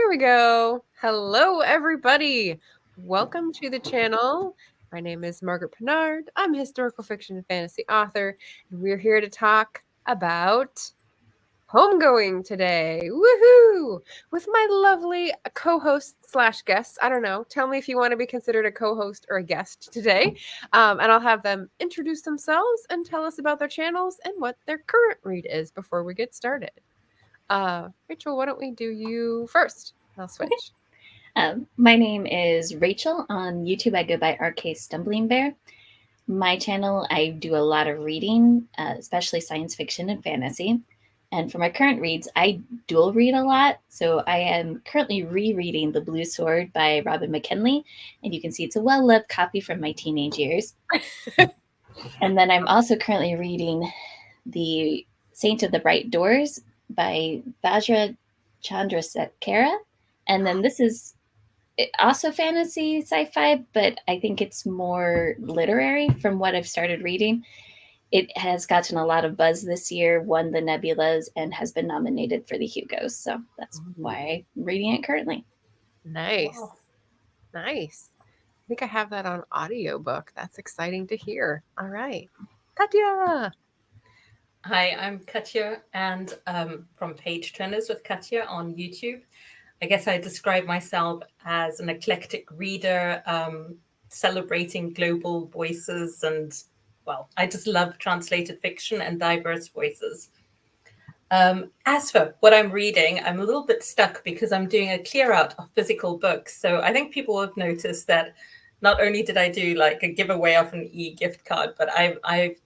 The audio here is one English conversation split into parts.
There we go. Hello, everybody. Welcome to the channel. My name is Margaret Pinard. I'm a historical fiction and fantasy author, and we're here to talk about homegoing today. Woohoo! With my lovely co-host slash guests. I don't know. Tell me if you want to be considered a co-host or a guest today. And I'll have them introduce themselves and tell us about their channels and what their current read is before we get started. Rachel, why don't we do you first? I'll switch. My name is Rachel. On YouTube, I go by RK Stumblingbear. My channel, I do a lot of reading, especially science fiction and fantasy. And for my current reads, I dual read a lot. So I am currently rereading The Blue Sword by Robin McKinley. And you can see it's a well-loved copy from my teenage years. And then I'm also currently reading The Saint of the Bright Doors by Vajra Chandrasekhara. And then this is also fantasy sci-fi, but I think it's more literary from what I've started reading. It has gotten a lot of buzz this year, won the Nebulas, and has been nominated for the Hugos. So that's why I'm reading it currently. Nice. Wow. Nice. I think I have that on audiobook. That's exciting to hear. All right. Katja. Hi, I'm Katja, and from Page Turners with Katja on YouTube. I guess I describe myself as an eclectic reader, celebrating global voices, and, well, I just love translated fiction and diverse voices. As for what I'm reading, I'm a little bit stuck because I'm doing a clear out of physical books. So I think people have noticed that not only did I do like a giveaway of an e-gift card, but I've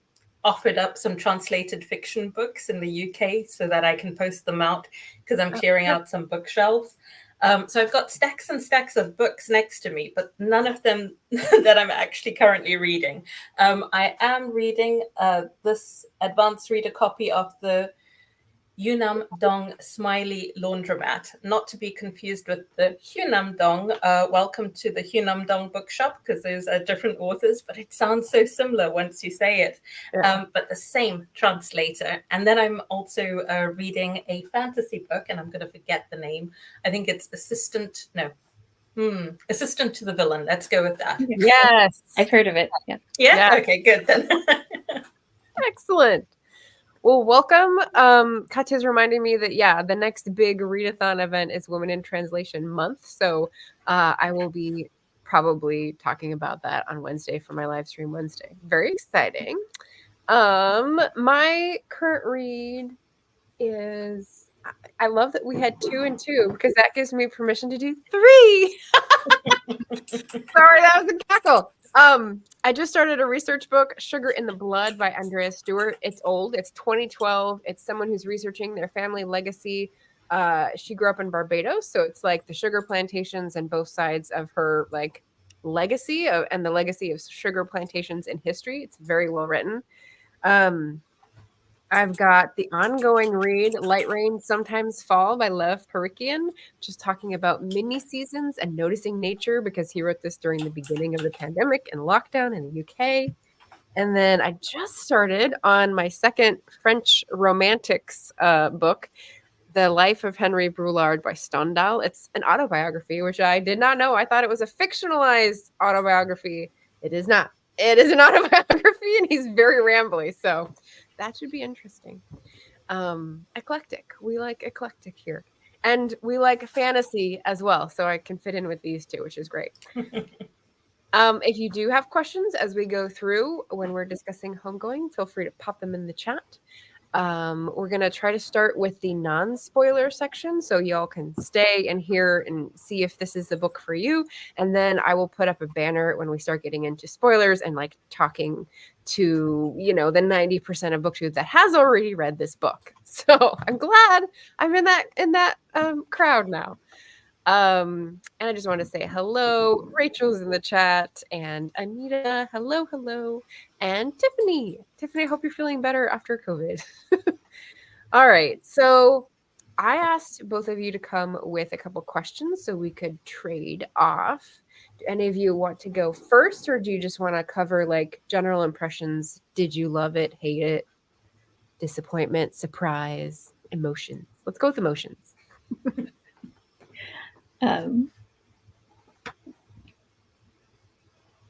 offered up some translated fiction books in the UK so that I can post them out because I'm clearing out some bookshelves. So I've got stacks and stacks of books next to me, but none of them that I'm actually currently reading. I am reading this advanced reader copy of the Yunam Dong Smiley Laundromat, not to be confused with the Hunam Dong. Welcome to the Hunam Dong bookshop, because those are different authors, but it sounds so similar once you say it. Yeah. But the same translator. And then I'm also reading a fantasy book, and I'm going to forget the name. I think it's Assistant to the Villain. Let's go with that. Yes. I've heard of it. Yeah? Yeah? Okay, good then. Excellent. Well, welcome. Katja's reminding me that, the next big readathon event is Women in Translation Month. So I will be probably talking about that on Wednesday for my live stream Wednesday. Very exciting. My current read is, I love that we had 2 and 2 because that gives me permission to do 3. Sorry, that was a cackle. I just started a research book, Sugar in the Blood by Andrea Stewart. It's old. It's 2012. It's someone who's researching their family legacy. She grew up in Barbados, so it's like the sugar plantations and both sides of her like legacy and the legacy of sugar plantations in history. It's very well written. I've got the ongoing read, Light Rain Sometimes Fall by Lev Parikian, which is talking about mini seasons and noticing nature because he wrote this during the beginning of the pandemic and lockdown in the UK. And then I just started on my second French romantics book, The Life of Henry Brulard by Stendhal. It's an autobiography, which I did not know. I thought it was a fictionalized autobiography. It is not. It is an autobiography, and he's very rambly, so that should be interesting. Eclectic. We like eclectic here. And we like fantasy as well, so I can fit in with these two, which is great. If you do have questions as we go through when we're discussing homegoing, feel free to pop them in the chat. We're going to try to start with the non-spoiler section so y'all can stay and hear and see if this is the book for you. And then I will put up a banner when we start getting into spoilers and like talking to, the 90% of BookTube that has already read this book. So I'm glad I'm in that crowd now. And I just want to say hello. Rachel's in the chat, and Anita, hello, and Tiffany. Tiffany, I hope you're feeling better after COVID. All right, so I asked both of you to come with a couple questions so we could trade off. Do any of you want to go first, or do you just want to cover like general impressions? Did you love it, hate it, disappointment, surprise, emotions? Let's go with emotions.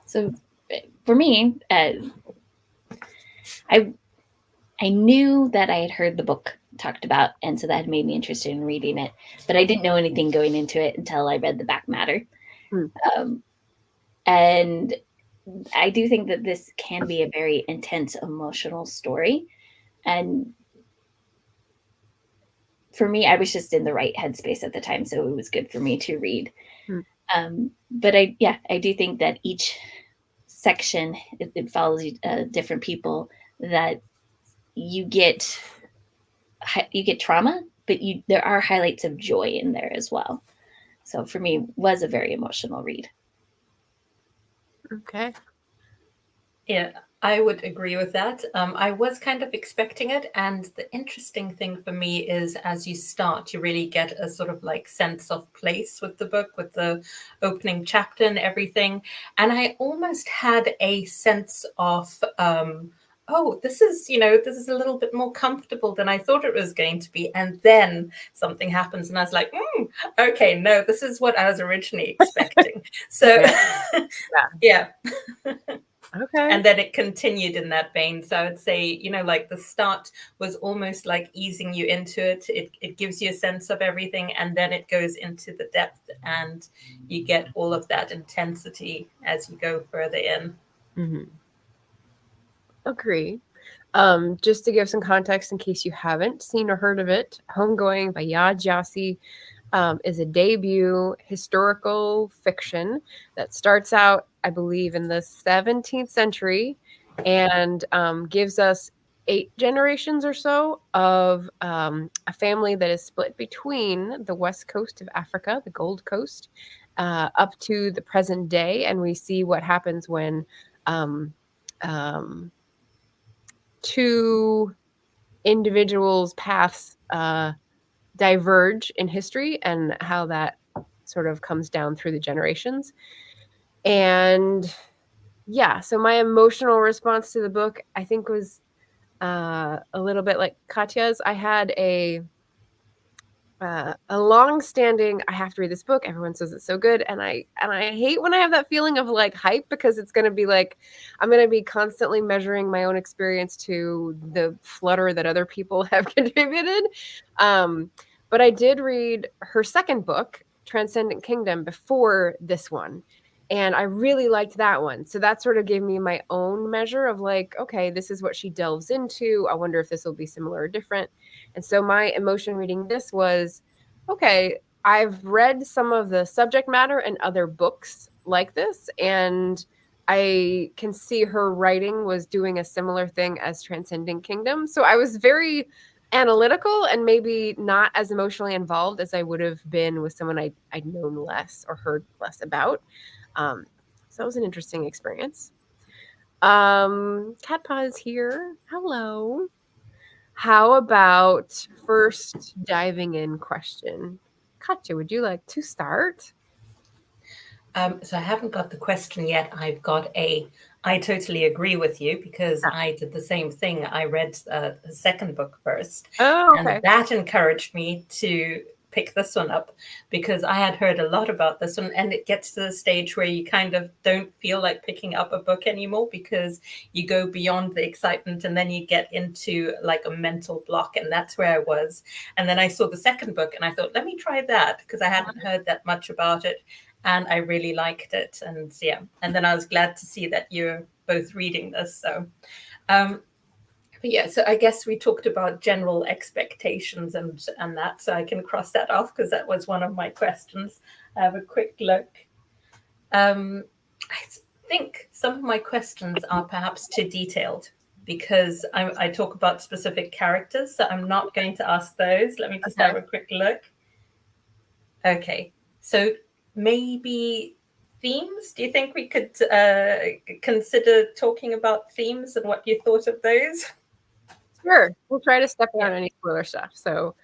So for me, I knew that I had heard the book talked about, and so that had made me interested in reading it. But I didn't know anything going into it until I read the back matter. And I do think that this can be a very intense emotional story. And for me, I was just in the right headspace at the time, so it was good for me to read. But I do think that each section, it follows different people, that you get trauma, but there are highlights of joy in there as well. So for me, it was a very emotional read. Okay. Yeah, I would agree with that. I was kind of expecting it. And the interesting thing for me is as you start, you really get a sort of like sense of place with the book, with the opening chapter and everything. And I almost had a sense of, oh, this is a little bit more comfortable than I thought it was going to be. And then something happens and I was like, okay, no, this is what I was originally expecting. So yeah. Okay. And then it continued in that vein. So I would say, like the start was almost like easing you into it. It gives you a sense of everything, and then it goes into the depth, and you get all of that intensity as you go further in. Agree. Just to give some context in case you haven't seen or heard of it, Homegoing by Yaa Gyasi is a debut historical fiction that starts out, I believe, in the 17th century and gives us 8 generations or so of a family that is split between the west coast of Africa, the Gold Coast, up to the present day. And we see what happens when two individuals' paths diverge in history and how that sort of comes down through the generations. And yeah, so my emotional response to the book, I think, was a little bit like Katja's. I had a long-standing, I have to read this book. Everyone says it's so good, and I hate when I have that feeling of like hype, because it's going to be like I'm going to be constantly measuring my own experience to the flutter that other people have contributed. But I did read her second book, Transcendent Kingdom, before this one, and I really liked that one. So that sort of gave me my own measure of like, okay, this is what she delves into. I wonder if this will be similar or different. And so my emotion reading this was, okay, I've read some of the subject matter in other books like this, and I can see her writing was doing a similar thing as Transcending Kingdom. So I was very analytical and maybe not as emotionally involved as I would have been with someone I'd known less or heard less about. So that was an interesting experience. Cat Paw is here. Hello. How about first diving in question? Katja, would you like to start? So I haven't got the question yet. I've got I totally agree with you, because I did the same thing. I read the second book first. Oh, okay. And that encouraged me to pick this one up, because I had heard a lot about this one, and it gets to the stage where you kind of don't feel like picking up a book anymore, because you go beyond the excitement and then you get into like a mental block. And that's where I was. And then I saw the second book and I thought, let me try that, because I hadn't heard that much about it. And I really liked it. And yeah, and then I was glad to see that you're both reading this. So but yeah, so I guess we talked about general expectations and that, so I can cross that off, because that was one of my questions. I have a quick look. I think some of my questions are perhaps too detailed, because I talk about specific characters, so I'm not going to ask those. Let me just have a quick look. Okay, so maybe themes. Do you think we could consider talking about themes and what you thought of those? Sure. We'll try to step around any spoiler stuff. So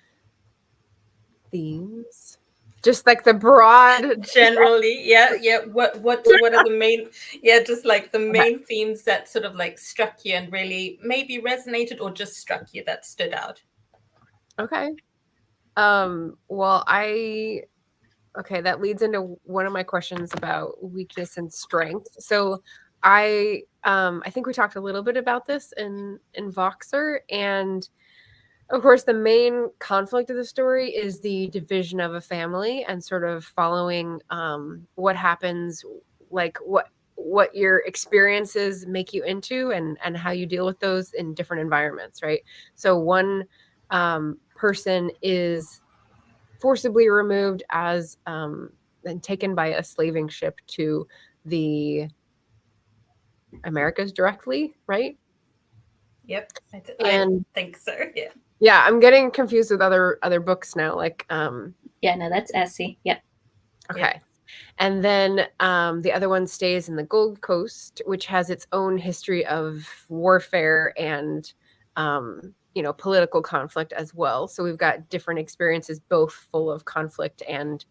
themes. Just like the broad generally, yeah. What are the main, just like the main themes that sort of like struck you and really maybe resonated, or just struck you, that stood out? Okay. Well, I Okay, that leads into one of my questions about weakness and strength. So I think we talked a little bit about this in Voxer, and of course the main conflict of the story is the division of a family and sort of following what happens, like what your experiences make you into and how you deal with those in different environments, right? So one person is forcibly removed as and taken by a slaving ship to the Americas directly, right? Yep, I And think so. Yeah. yeah, I'm getting confused with other books now. Like Yeah, no, that's Essie. Yep. okay. Yep. And then the other one stays in the Gold Coast, which has its own history of warfare and political conflict as well. So we've got different experiences, both full of conflict and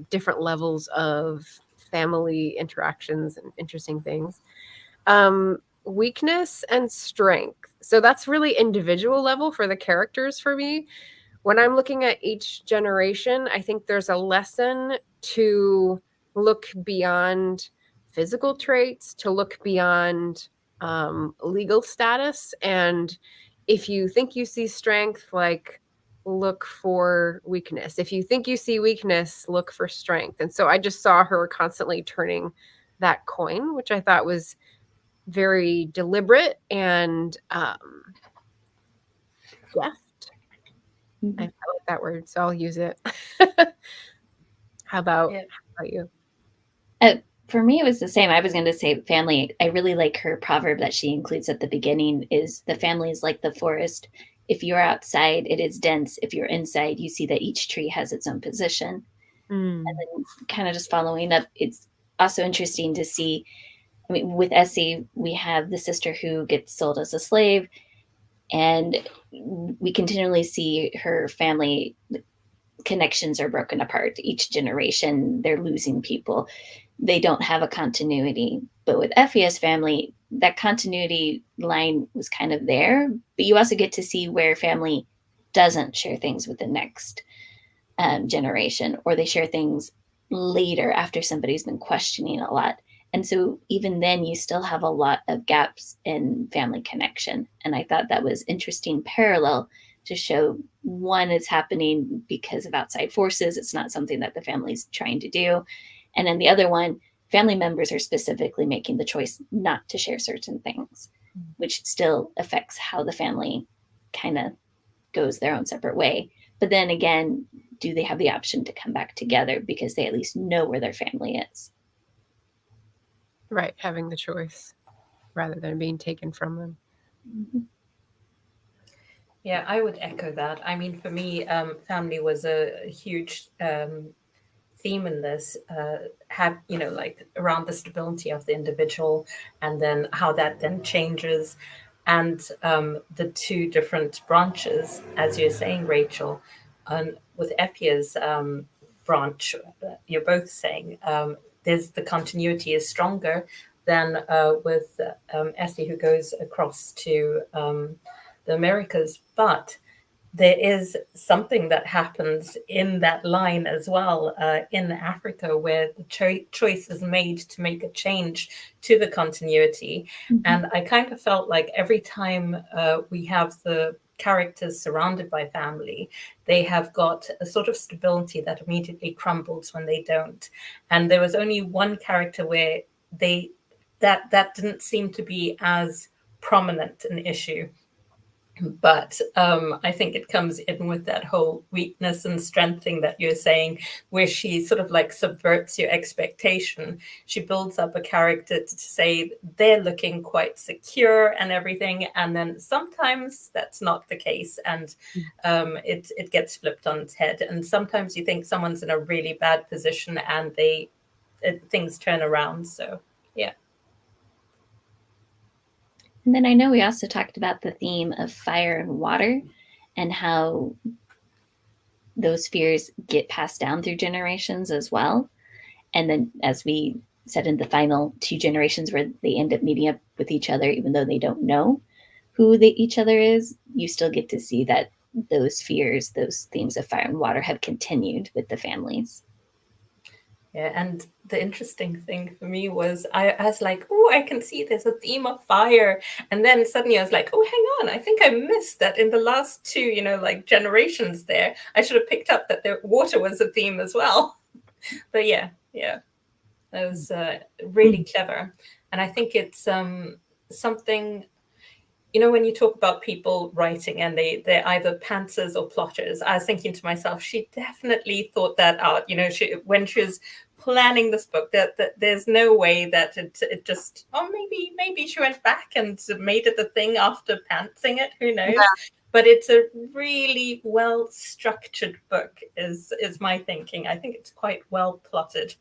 different levels of family interactions and interesting things. Weakness and strength. So that's really individual level for the characters for me. When I'm looking at each generation, I think there's a lesson to look beyond physical traits, to look beyond legal status. And if you think you see strength, like look for weakness. If you think you see weakness, look for strength. And so I just saw her constantly turning that coin, which I thought was very deliberate and deft. I like that word, so I'll use it. How about you? For me, it was the same. I was going to say family. I really like her proverb that she includes at the beginning is the family is like the forest. If you're outside, it is dense. If you're inside, you see that each tree has its own position. And then kind of just following up, it's also interesting to see, I mean, with Essie, we have the sister who gets sold as a slave, and we continually see her family connections are broken apart. Each generation, they're losing people. They don't have a continuity. But with Effie's family, that continuity line was kind of there. But you also get to see where family doesn't share things with the next generation, or they share things later after somebody's been questioning a lot. And so even then, you still have a lot of gaps in family connection. And I thought that was interesting parallel to show one, it's happening because of outside forces. It's not something that the family's trying to do. And then the other one, family members are specifically making the choice not to share certain things, which still affects how the family kind of goes their own separate way. But then again, do they have the option to come back together because they at least know where their family is? Right, having the choice rather than being taken from them. Mm-hmm. Yeah, I would echo that. I mean, for me, family was a huge theme in this. Have like around the stability of the individual, and then how that then changes, and the two different branches, as you're saying, Rachel, with Epia's branch, you're both saying there's the continuity is stronger than with Essie, who goes across to the Americas, but there is something that happens in that line as well in Africa where the choice is made to make a change to the continuity. Mm-hmm. And I kind of felt like every time we have the characters surrounded by family, they have got a sort of stability that immediately crumbles when they don't. And there was only one character where that didn't seem to be as prominent an issue. But I think it comes in with that whole weakness and strength thing that you're saying, where she sort of like subverts your expectation. She builds up a character to say they're looking quite secure and everything. And then sometimes that's not the case. And it gets flipped on its head. And sometimes you think someone's in a really bad position and things turn around. So, yeah. And then I know we also talked about the theme of fire and water and how those fears get passed down through generations as well. And then, as we said in the final two generations where they end up meeting up with each other, even though they don't know who each other is, you still get to see that those fears, those themes of fire and water have continued with the families. Yeah, and the interesting thing for me was I was like, oh, I can see there's a theme of fire. And then suddenly I was like, oh, hang on, I think I missed that in the last two, like generations there. I should have picked up that the water was a theme as well. But yeah, that was really clever. And I think it's something, when you talk about people writing and they're either pantsers or plotters, I was thinking to myself, she definitely thought that out. When she was planning this book, that there's no way that it just, maybe she went back and made it a thing after pantsing it. Who knows? Yeah. But it's a really well structured book, is my thinking. I think it's quite well plotted.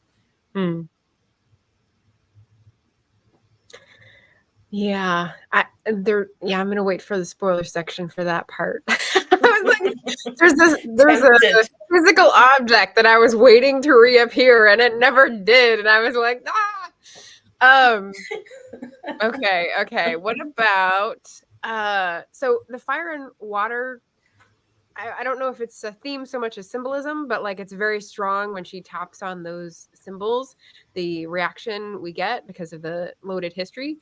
Yeah, I'm gonna wait for the spoiler section for that part. I was like, there's a physical object that I was waiting to reappear, and it never did, and I was like, ah. Okay. What about so the fire and water? I don't know if it's a theme so much as symbolism, but like it's very strong when she taps on those symbols, the reaction we get because of the loaded history.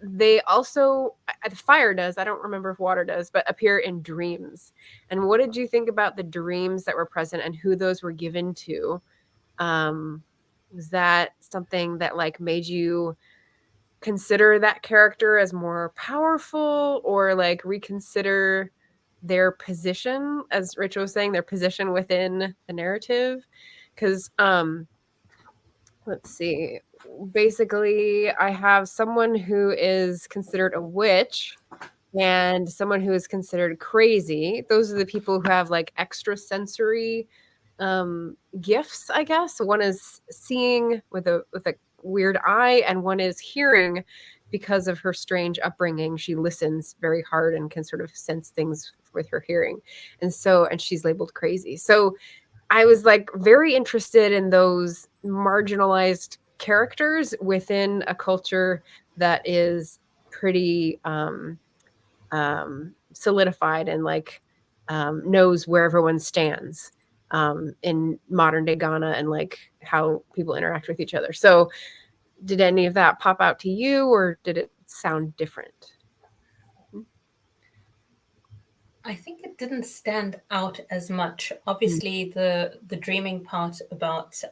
They also, the fire does, I don't remember if water does, but appear in dreams. And what did you think about the dreams that were present and who those were given to? Was that something that like made you consider that character as more powerful, or like reconsider their position, as Rachel was saying, their position within the narrative? Because let's see, basically I have someone who is considered a witch and someone who is considered crazy. Those are the people who have like extrasensory gifts, I guess. One is seeing with a weird eye, and one is hearing because of her strange upbringing. She listens very hard and can sort of sense things with her hearing. And she's labeled crazy. So I was like very interested in those marginalized characters within a culture that is pretty solidified and like knows where everyone stands in modern day Ghana and like how people interact with each other. So did any of that pop out to you, or did it sound different? I think it didn't stand out as much. Obviously, the dreaming part about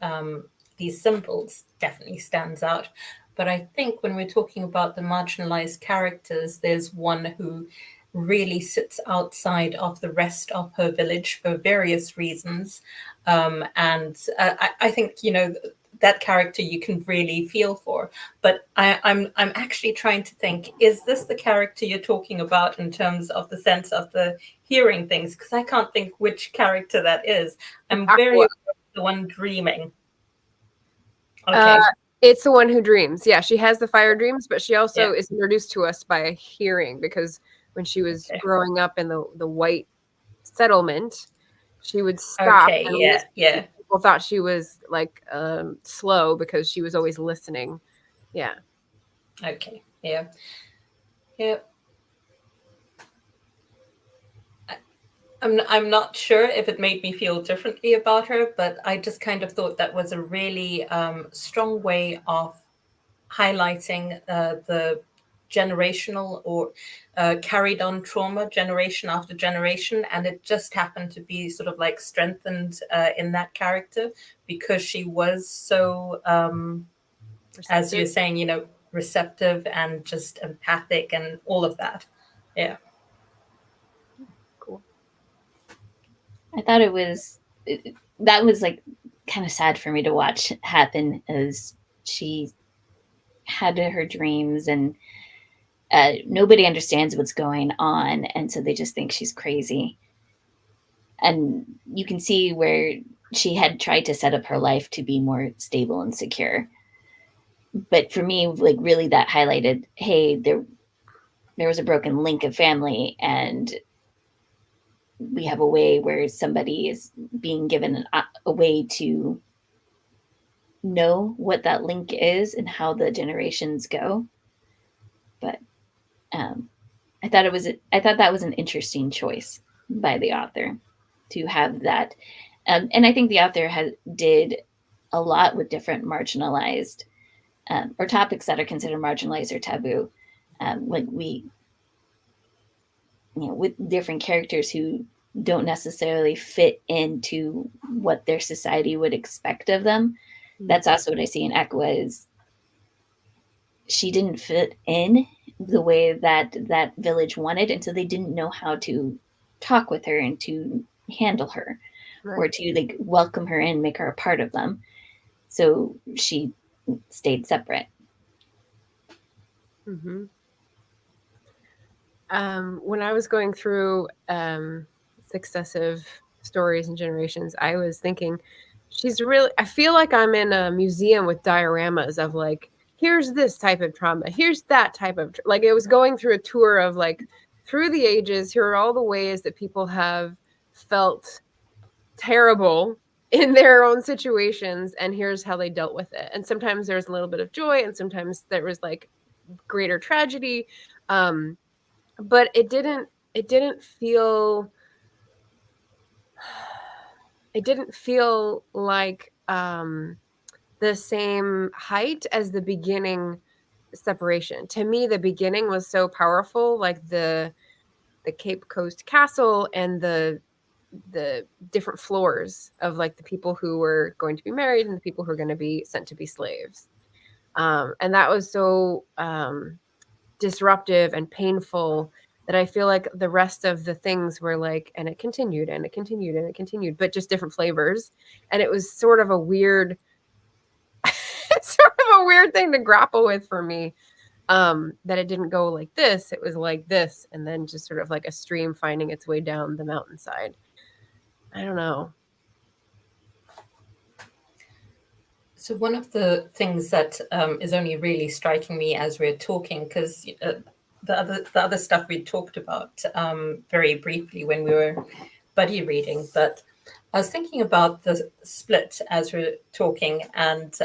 these symbols definitely stands out. But I think when we're talking about the marginalized characters, there's one who really sits outside of the rest of her village for various reasons. And I think, that character you can really feel for. But I'm actually trying to think, is this the character you're talking about in terms of the sense of the hearing things? Because I can't think which character that is. I'm very aware of the one dreaming. Okay. It's the one who dreams. Yeah, she has the fire dreams, but she also is introduced to us by hearing, because when she was growing up in the white settlement, she would stop. Okay, yeah. People thought she was like slow because she was always listening. Yeah. Okay. Yeah. I'm not sure if it made me feel differently about her, but I just kind of thought that was a really strong way of highlighting the generational or carried on trauma generation after generation. And it just happened to be sort of like strengthened in that character because she was so, as you were saying, receptive and just empathic and all of that. Yeah. Cool. I thought that was like kind of sad for me to watch happen, as she had her dreams and nobody understands what's going on, and so they just think she's crazy. And you can see where she had tried to set up her life to be more stable and secure. But for me, like, really that highlighted, hey, there was a broken link of family, and we have a way where somebody is being given a way to know what that link is and how the generations go. But I thought that was an interesting choice by the author to have that, and I think the author did a lot with different marginalized or topics that are considered marginalized or taboo. Like with different characters who don't necessarily fit into what their society would expect of them. That's also what I see in Ekwa is she didn't fit in the way that that village wanted, and so they didn't know how to talk with her and to handle her or to like welcome her in, make her a part of them. So she stayed separate. Mm-hmm. When I was going through successive stories and generations, I was thinking, I feel like I'm in a museum with dioramas of like, here's this type of trauma, here's that type of, like it was going through a tour of like, through the ages, here are all the ways that people have felt terrible in their own situations, and here's how they dealt with it. And sometimes there's a little bit of joy, and sometimes there was like greater tragedy. But it didn't feel like the same height as the beginning separation. To me, the beginning was so powerful, like the Cape Coast castle and the different floors of like the people who were going to be married and the people who are going to be sent to be slaves. And that was so disruptive and painful that I feel like the rest of the things were like, and it continued and it continued and it continued, but just different flavors. And it was sort of a weird, thing to grapple with for me. That it didn't go like this, it was like this, and then just sort of like a stream finding its way down the mountainside. I don't know. So one of the things that is only really striking me as we're talking, because the other stuff we talked about very briefly when we were buddy reading, but I was thinking about the split as we're talking, and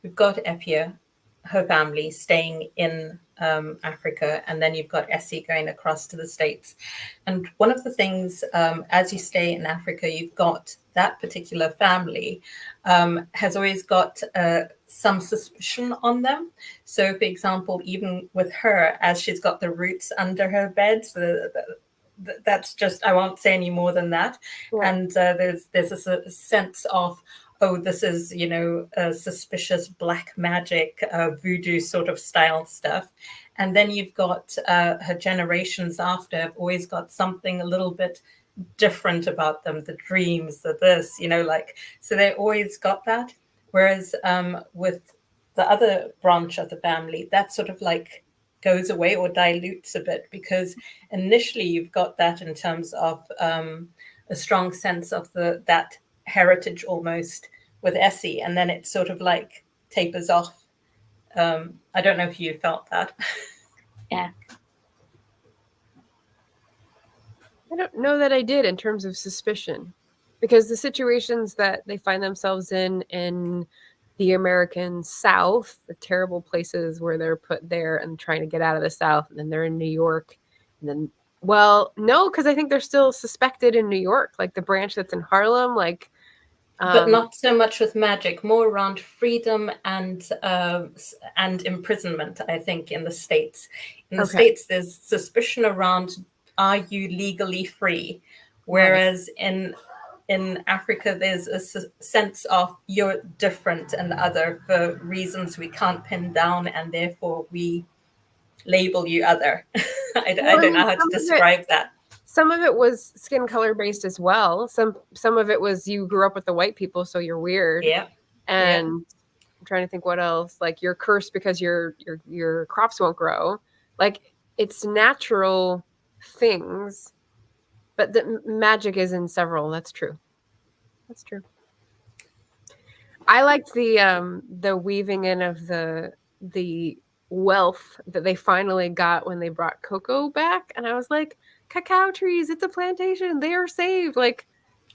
we've got Epia, her family staying in Africa, and then you've got Essie going across to the States. And one of the things, as you stay in Africa, you've got that particular family has always got some suspicion on them. So, for example, even with her, as she's got the roots under her bed, that's just, I won't say any more than that. Yeah. And there's a sense of, oh, this is, suspicious black magic, voodoo sort of style stuff. And then you've got her generations after have always got something a little bit different about them, the dreams, the this, so they always got that. Whereas with the other branch of the family, that sort of like goes away or dilutes a bit, because initially you've got that in terms of a strong sense of that heritage almost with Essie, and then it sort of like tapers off. I don't know if you felt that. Yeah. I don't know that I did in terms of suspicion, because the situations that they find themselves in the American South, the terrible places where they're put there and trying to get out of the South, and then they're in New York, and then, well, no, because I think they're still suspected in New York, like the branch that's in Harlem, like. But not so much with magic, more around freedom and imprisonment, I think, in the States. In the States, there's suspicion around, are you legally free? Whereas in Africa, there's a sense of you're different and other for reasons we can't pin down, and therefore we label you other. I don't know how to describe that. Some of it was skin color based as well. Some of it was you grew up with the white people, so you're weird. Yeah. And I'm trying to think what else. Like you're cursed because your crops won't grow. Like it's natural things, but the magic is in several. That's true. That's true. I liked the weaving in of the wealth that they finally got when they brought cocoa back, and I was like, cacao trees, it's a plantation, they are saved. Like,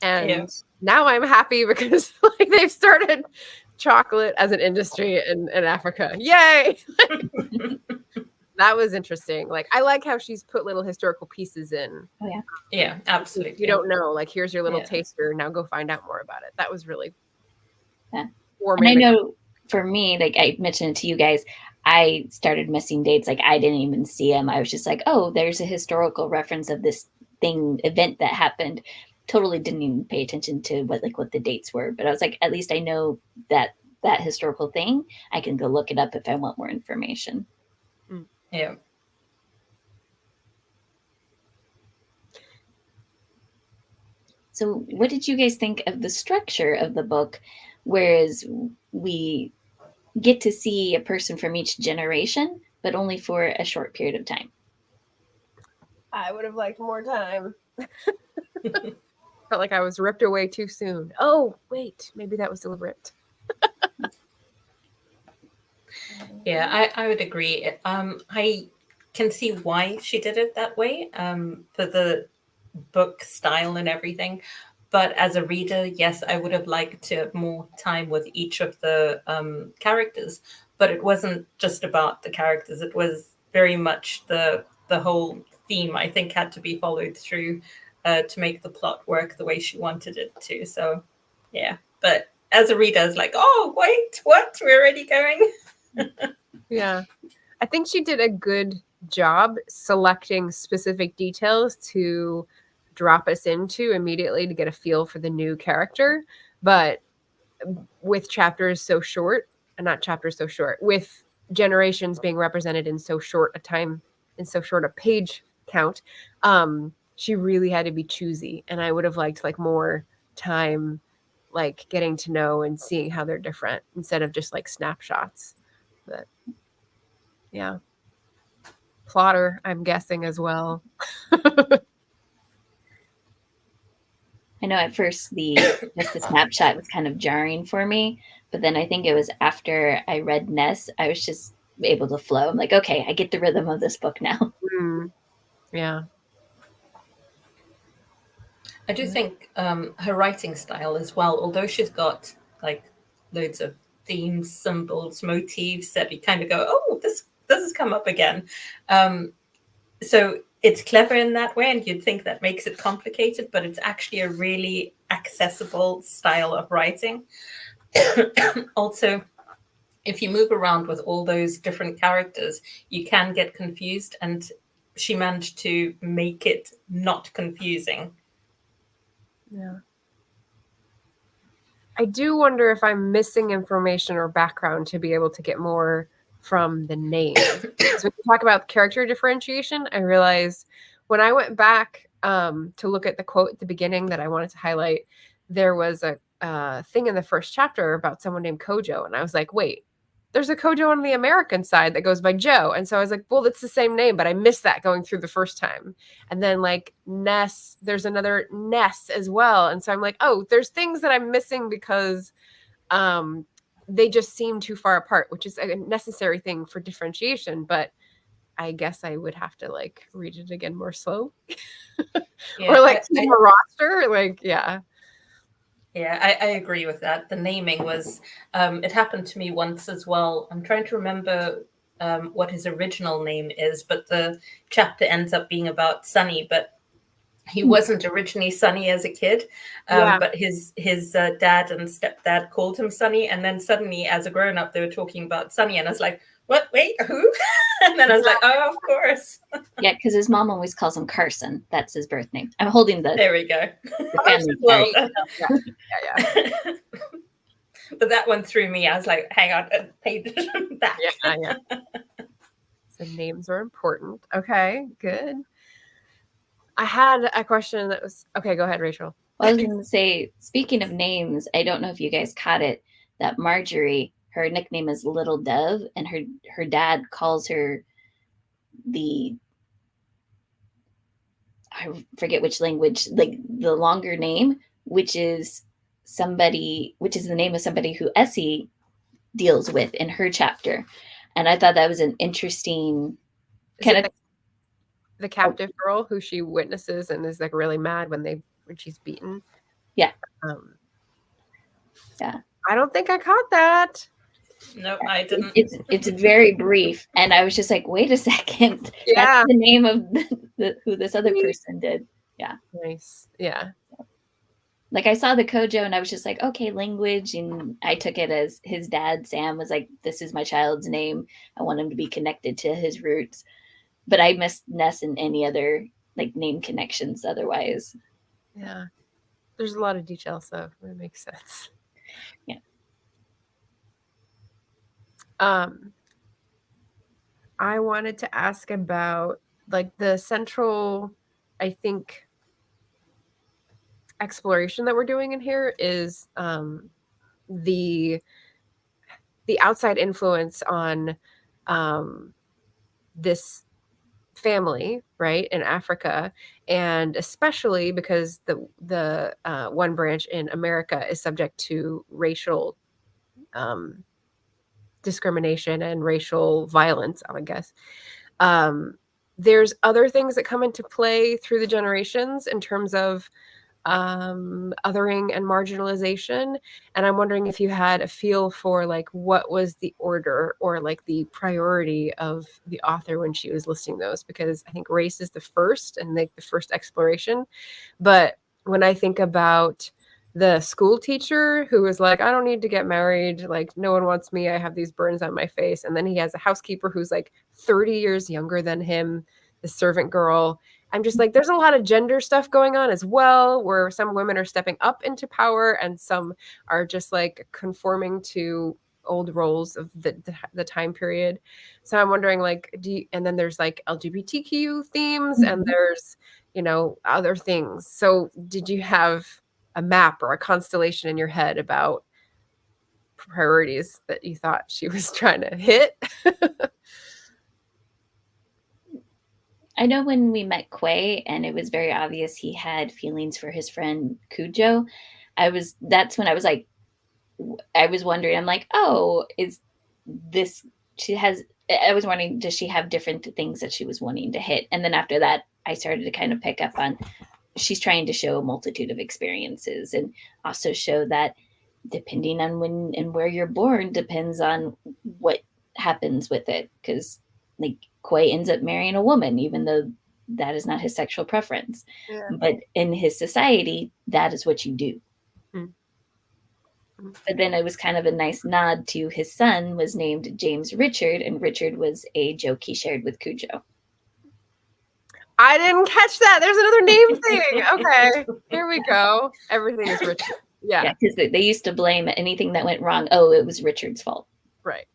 and now I'm happy because like they've started chocolate as an industry in Africa. Yay! That was interesting. Like, I like how she's put little historical pieces in. Oh yeah. Yeah, absolutely. You don't know, like, here's your little taster, now go find out more about it. That was really Yeah. Or And I maybe know for me, like I mentioned to you guys, I started missing dates. Like I didn't even see them. I was just like, oh, there's a historical reference of this event that happened. Totally didn't even pay attention to what the dates were. But I was like, at least I know that historical thing. I can go look it up if I want more information. Yeah. So what did you guys think of the structure of the book? Whereas we get to see a person from each generation, but only for a short period of time. I would have liked more time. Felt like I was ripped away too soon. Oh, wait, maybe that was deliberate. Yeah, I would agree. I can see why she did it that way, for the book style and everything. But as a reader, yes, I would have liked to have more time with each of the characters. But it wasn't just about the characters. It was very much the whole theme, I think, had to be followed through to make the plot work the way she wanted it to. So, yeah. But as a reader, it's like, oh, wait, what? We're already going? Yeah. I think she did a good job selecting specific details to drop us into immediately to get a feel for the new character. But with chapters so short, not chapters so short, with generations being represented in so short a time, in so short a page count, she really had to be choosy. And I would have liked like more time, like getting to know and seeing how they're different instead of just like snapshots. But yeah. Plotter, I'm guessing as well. I know at first just the snapshot was kind of jarring for me, but then I think it was after I read Ness, I was just able to flow. I'm like, okay, I get the rhythm of this book now. Yeah. I do think her writing style as well, although she's got like loads of themes, symbols, motifs that you kind of go, oh, this has come up again. So it's clever in that way, and you'd think that makes it complicated, but it's actually a really accessible style of writing. Also, if you move around with all those different characters, you can get confused, and she managed to make it not confusing. Yeah. I do wonder if I'm missing information or background to be able to get more from the name. So when you talk about character differentiation, I realized when I went back to look at the quote at the beginning that I wanted to highlight, there was a thing in the first chapter about someone named Kojo. And I was like, wait, there's a Kojo on the American side that goes by Joe. And so I was like, well, it's the same name, but I missed that going through the first time. And then like Ness, there's another Ness as well. And so I'm like, oh, there's things that I'm missing because they just seem too far apart, which is a necessary thing for differentiation. But I guess I would have to like read it again more slow. Yeah, or like see a roster. Like, yeah. Yeah, I agree with that. The naming was, it happened to me once as well. I'm trying to remember what his original name is, but the chapter ends up being about Sunny, but he wasn't originally Sunny as a kid, but his dad and stepdad called him Sunny, and then suddenly as a grown-up they were talking about Sunny, and I was like, what, wait, who? And then I was like, oh, of course. Yeah, because his mom always calls him Carson. That's his birth name. I'm holding the there we go. The family Well, Yeah. But that one threw me. I was like, hang on, page back. Yeah. So names are important. Okay, good. I had a question that was okay. Go ahead, Rachel. Well, I was going to say, speaking of names, I don't know if you guys caught it, that Marjorie, her nickname is Little Dove, and her dad calls her I forget which language, like the longer name, which is the name of somebody who Essie deals with in her chapter. And I thought that was an interesting kind of the captive girl who she witnesses and is like really mad when she's beaten. Yeah. Yeah. I don't think I caught that. No, I didn't. It's very brief, and I was just like, wait a second. Yeah. That's the name of who this other person did. Yeah. Nice. Yeah. like I saw the Kojo and I was just like, okay, language. And I took it as his dad, Sam, was like, this is my child's name. I want him to be connected to his roots. But I missed Ness and any other like name connections otherwise. Yeah. There's a lot of detail, so it makes sense. Yeah. I wanted to ask about like the central, I think, exploration that we're doing in here is the outside influence on this family, right, in Africa, and especially because the one branch in America is subject to racial discrimination and racial violence, I would guess. There's other things that come into play through the generations in terms of othering and marginalization. And I'm wondering if you had a feel for like what was the order or like the priority of the author when she was listing those, because I think race is the first and like the first exploration. But when I think about the school teacher who was like, I don't need to get married. Like, no one wants me. I have these burns on my face. And then he has a housekeeper who's like 30 years younger than him, the servant girl. I'm just like, there's a lot of gender stuff going on as well, where some women are stepping up into power and some are just like conforming to old roles of the time period. So I'm wondering, like, and then there's like LGBTQ themes and there's, you know, other things. So did you have a map or a constellation in your head about priorities that you thought she was trying to hit? I know when we met Quay and it was very obvious he had feelings for his friend Cujo, that's when I was like, I was wondering, I'm like, oh, is this, I was wondering, does she have different things that she was wanting to hit? And then after that, I started to kind of pick up on, she's trying to show a multitude of experiences and also show that depending on when and where you're born depends on what happens with it. Because like Quay ends up marrying a woman, even though that is not his sexual preference. Yeah. But in his society, that is what you do. But then it was kind of a nice nod to his son was named James Richard, and Richard was a joke he shared with Cujo. I didn't catch that. There's another name thing. Okay, here we go. Everything is Richard. Yeah, because they used to blame anything that went wrong. Oh, it was Richard's fault. Right.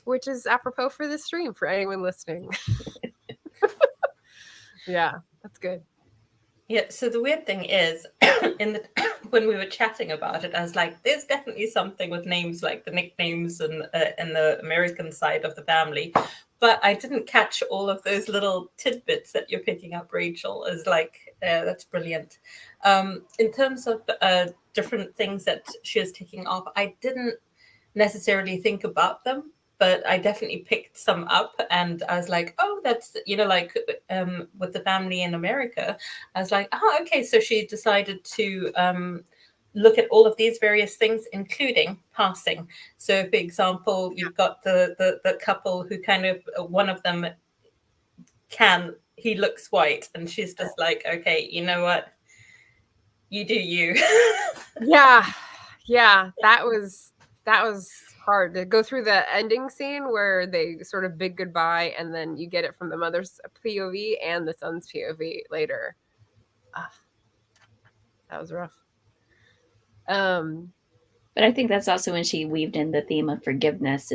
Which is apropos for this stream for anyone listening. Yeah, that's good. Yeah, so the weird thing is, when we were chatting about it, I was like, there's definitely something with names, like the nicknames and the American side of the family. But I didn't catch all of those little tidbits that you're picking up, Rachel, is like, that's brilliant. In terms of different things that she was ticking off, I didn't necessarily think about them, but I definitely picked some up and I was like, oh, that's, you know, like with the family in America, I was like, oh, okay. So she decided to look at all of these various things, including passing. So for example, you've got the couple who kind of, one of them he looks white and she's just like, okay, you know what? You do you. Yeah. That was hard to go through the ending scene where they sort of bid goodbye and then you get it from the mother's POV and the son's POV later. That was rough. But I think that's also when she weaved in the theme of forgiveness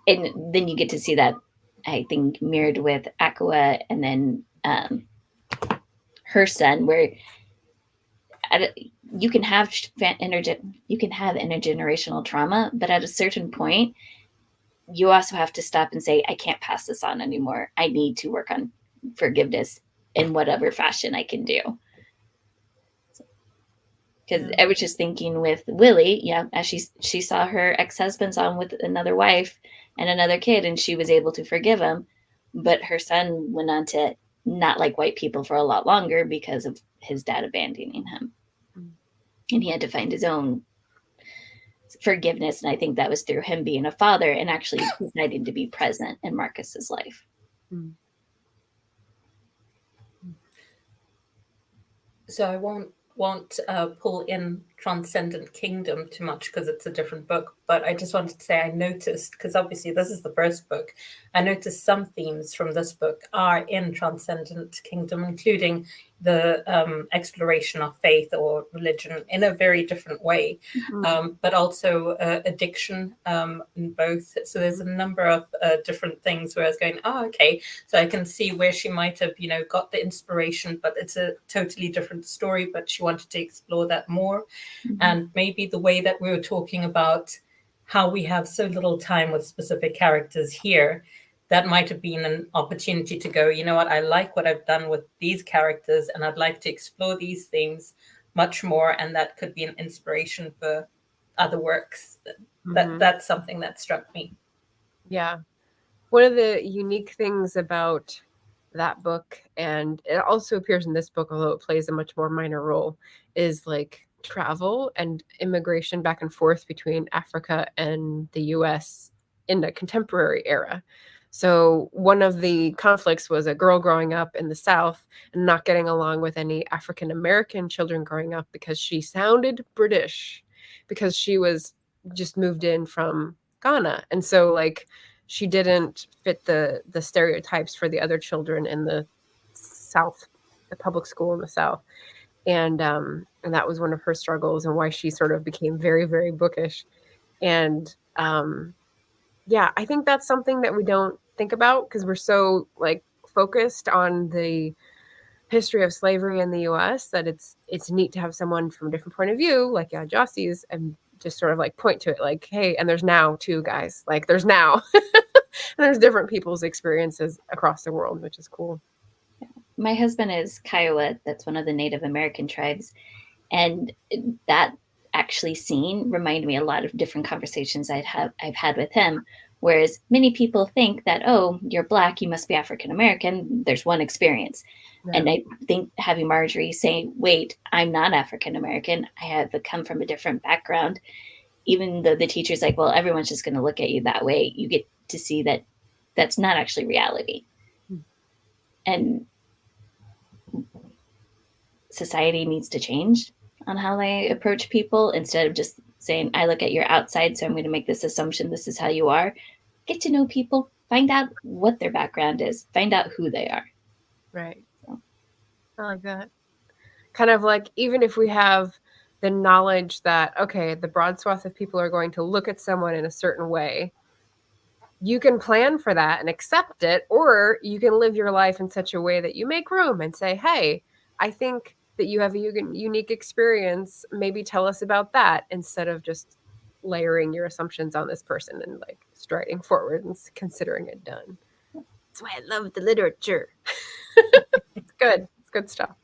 and then you get to see that, I think, mirrored with Aqua and then her son, where you can have intergenerational trauma, but at a certain point, you also have to stop and say, I can't pass this on anymore. I need to work on forgiveness in whatever fashion I can do. Because I was just thinking with Willie, as she saw her ex-husband's on with another wife and another kid, and she was able to forgive him, but her son went on to not like white people for a lot longer because of his dad abandoning him. And he had to find his own forgiveness. And I think that was through him being a father and actually deciding to be present in Marcus's life. So I won't won't pull in Transcendent Kingdom too much because it's a different book, but I just wanted to say I noticed, because obviously this is the first book, I noticed some themes from this book are in Transcendent Kingdom, including the exploration of faith or religion in a very different way, but also addiction in both. So there's a number of different things where I was going, oh, okay, so I can see where she might have, got the inspiration, but it's a totally different story, but she wanted to explore that more. And maybe the way that we were talking about how we have so little time with specific characters here, that might have been an opportunity to go, you know what, I like what I've done with these characters and I'd like to explore these themes much more. And that could be an inspiration for other works. That's something that struck me. Yeah. One of the unique things about that book, and it also appears in this book, although it plays a much more minor role, is like travel and immigration back and forth between Africa and the US in the contemporary era. So one of the conflicts was a girl growing up in the South and not getting along with any African American children growing up because she sounded British, because she was just moved in from Ghana. And so like she didn't fit the stereotypes for the other children in the South, the public school in the South. And that was one of her struggles and why she sort of became very, very bookish. And yeah, I think that's something that we don't think about because we're so like focused on the history of slavery in the US that it's neat to have someone from a different point of view, like Yaa Gyasi's, and just sort of like point to it like, hey, and there's now too, guys. Like there's now. And there's different people's experiences across the world, which is cool. My husband is Kiowa. That's one of the Native American tribes. And that actually scene reminded me a lot of different conversations I've had with him. Whereas many people think that, oh, you're Black, you must be African American. There's one experience. Yeah. And I think having Marjorie say, wait, I'm not African American. I have come from a different background. Even though the teacher's like, well, everyone's just going to look at you that way, you get to see that that's not actually reality. And society needs to change on how they approach people instead of just saying, I look at your outside, so I'm going to make this assumption this is how you are. Get to know people, find out what their background is, find out who they are. Right. So. I like that. Kind of like, even if we have the knowledge that, okay, the broad swath of people are going to look at someone in a certain way, you can plan for that and accept it, or you can live your life in such a way that you make room and say, hey, I think that you have a unique experience. Maybe tell us about that, instead of just layering your assumptions on this person and like striding forward and considering it done. That's why I love the literature. It's good. It's good stuff.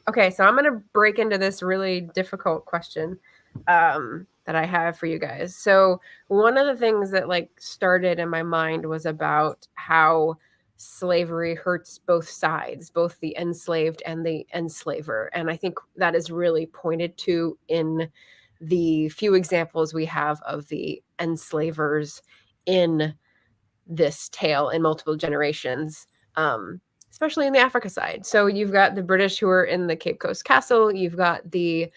Okay, so I'm going to break into this really difficult question that I have for you guys. So one of the things that like started in my mind was about how slavery hurts both sides, both the enslaved and the enslaver. And I think that is really pointed to in the few examples we have of the enslavers in this tale in multiple generations, especially in the Africa side. So you've got the British who are in the Cape Coast Castle. You've got the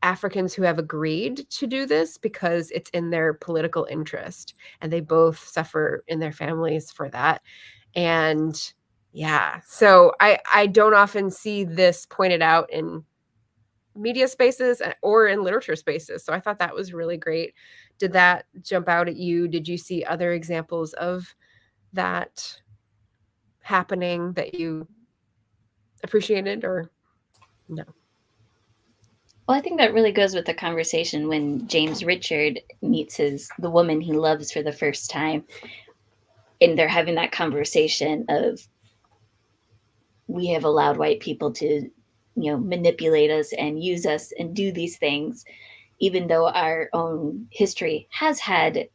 Africans who have agreed to do this because it's in their political interest, and they both suffer in their families for that. And yeah, so I don't often see this pointed out in media spaces or in literature spaces. So I thought that was really great. Did that jump out at you? Did you see other examples of that happening that you appreciated, or no? Well, I think that really goes with the conversation when James Richard meets the woman he loves for the first time. And they're having that conversation of, we have allowed white people to, manipulate us and use us and do these things, even though our own history has had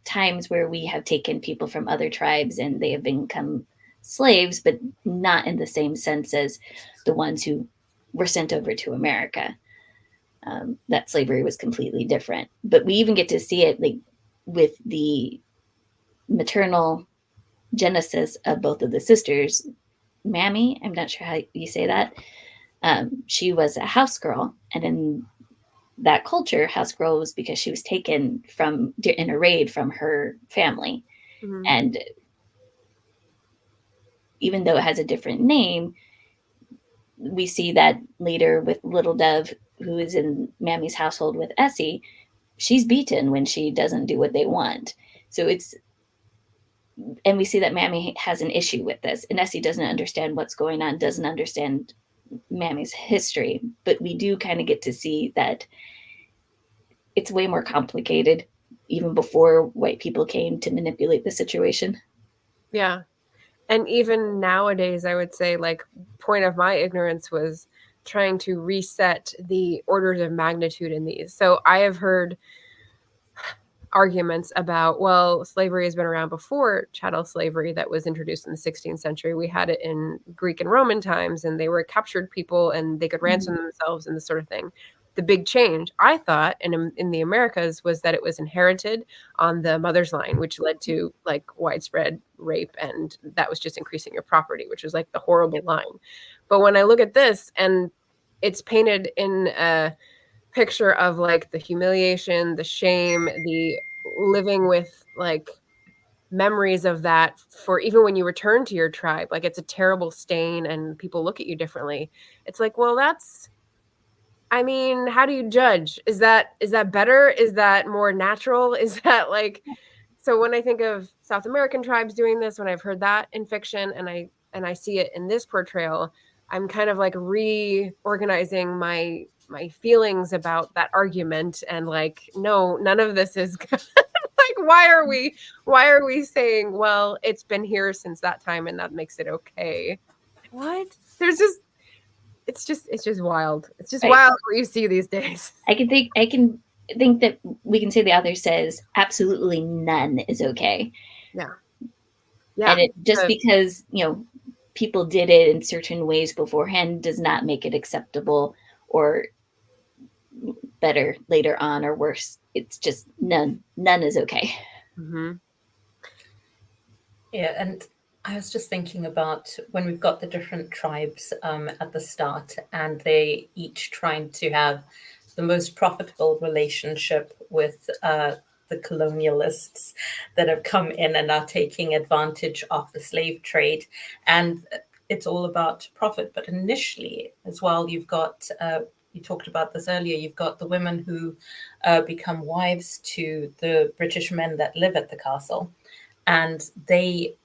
times where we have taken people from other tribes and they have become slaves, but not in the same sense as the ones who were sent over to America. That slavery was completely different. But we even get to see it like with the maternal genesis of both of the sisters. Mammy, I'm not sure how you say that. She was a house girl, and in that culture, house girl was because she was taken from in a raid from her family. Mhm. And even though it has a different name, we see that later with Little Dove, who is in Mammy's household with Essie, she's beaten when she doesn't do what they want. So it's, and we see that Mammy has an issue with this, and Essie doesn't understand what's going on, doesn't understand Mammy's history, but we do kind of get to see that it's way more complicated even before white people came to manipulate the situation. Yeah. And even nowadays, I would say, like, point of my ignorance was trying to reset the orders of magnitude in these. So I have heard arguments about, well, slavery has been around before chattel slavery that was introduced in the 16th century. We had it in Greek and Roman times, and they were captured people and they could ransom themselves and this sort of thing. The big change, I thought, in the Americas was that it was inherited on the mother's line, which led to like widespread rape, and that was just increasing your property, which was like the horrible line. But when I look at this, and it's painted in a picture of like the humiliation, the shame, the living with like memories of that for even when you return to your tribe, like it's a terrible stain and people look at you differently. It's like, well, that's, I mean, how do you judge? Is that better? Is that more natural? Is that like, so when I think of South American tribes doing this, when I've heard that in fiction and I see it in this portrayal, I'm kind of like reorganizing my feelings about that argument and like, no, none of this is good. Like, why are we saying, well, it's been here since that time and that makes it okay? What? There's just it's just wild. It's just Right. wild what you see these days. I can think that we can say the author says absolutely none is okay. Yeah. And it just because, people did it in certain ways beforehand does not make it acceptable or better later on or worse. It's just none is okay. Mm-hmm. Yeah, and I was just thinking about when we've got the different tribes at the start, and they each trying to have the most profitable relationship with the colonialists that have come in and are taking advantage of the slave trade. And it's all about profit. But initially, as well, you've got, you talked about this earlier, you've got the women who become wives to the British men that live at the castle. And they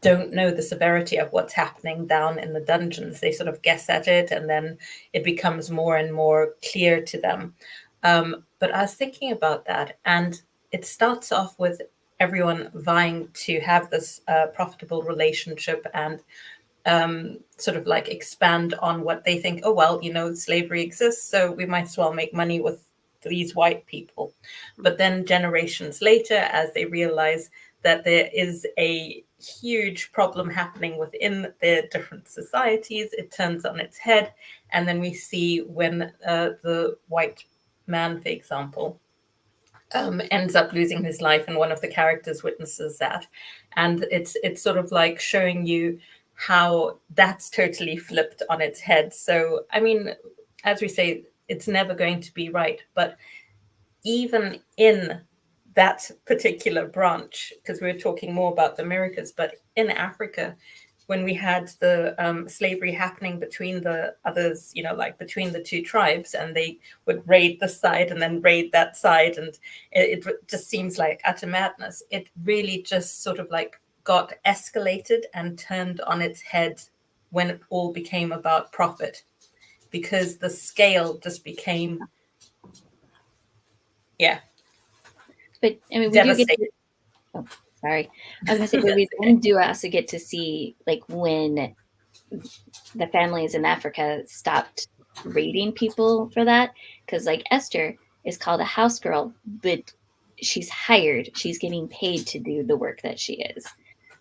don't know the severity of what's happening down in the dungeons. They sort of guess at it, and then it becomes more and more clear to them. But I was thinking about that, and it starts off with everyone vying to have this profitable relationship and sort of like expand on what they think, oh, well, slavery exists, so we might as well make money with these white people. But then generations later, as they realize that there is a huge problem happening within their different societies, it turns on its head. And then we see when the white man, for example, ends up losing his life, and one of the characters witnesses that. And it's sort of like showing you how that's totally flipped on its head. So, I mean, as we say, it's never going to be right. But even in that particular branch, because we were talking more about the Americas, but in Africa, when we had the slavery happening between the others, like between the two tribes, and they would raid this side and then raid that side, and it just seems like utter madness. It really just sort of like got escalated and turned on its head when it all became about profit, because the scale just became, yeah. But I mean, we do get to, oh, sorry. I was gonna say, but we do also get to see like when the families in Africa stopped raiding people for that, because like Esther is called a house girl, but she's hired. She's getting paid to do the work that she is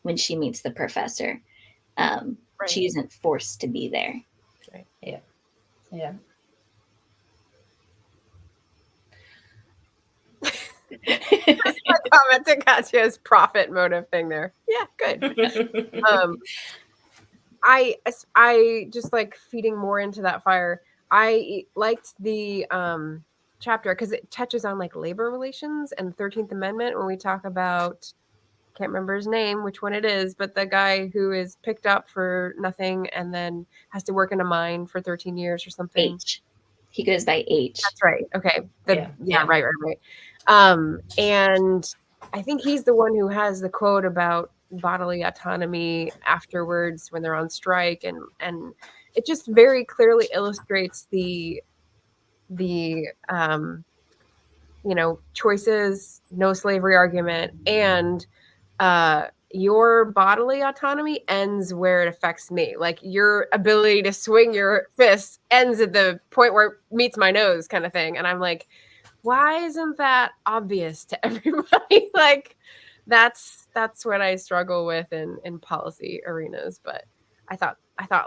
when she meets the professor. Right. She isn't forced to be there. Right. Yeah. Yeah. That's my comment to Katja's profit motive thing there. Yeah, good. I just like feeding more into that fire. I liked the chapter because it touches on like labor relations and the 13th Amendment when we talk about, can't remember his name, which one it is, but the guy who is picked up for nothing and then has to work in a mine for 13 years or something. H. He goes by H. That's right. Okay. Yeah. Right. And I think he's the one who has the quote about bodily autonomy afterwards when they're on strike, and it just very clearly illustrates the choices, no slavery argument, and your bodily autonomy ends where it affects me. Like your ability to swing your fist ends at the point where it meets my nose, kind of thing. And I'm like, why isn't that obvious to everybody? Like that's what I struggle with in policy arenas. But I thought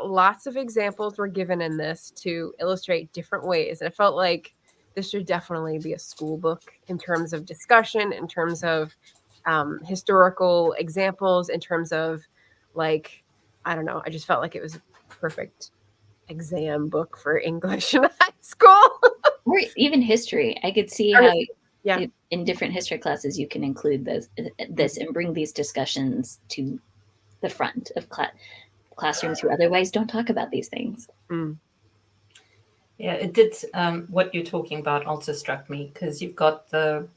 lots of examples were given in this to illustrate different ways. And it felt like this should definitely be a school book in terms of discussion, in terms of historical examples, in terms of like, I don't know, I just felt like it was a perfect exam book for English in high school. Or even history. I could see how in different history classes you can include this and bring these discussions to the front of classrooms who otherwise don't talk about these things. Yeah, it did. What you're talking about also struck me because you've got the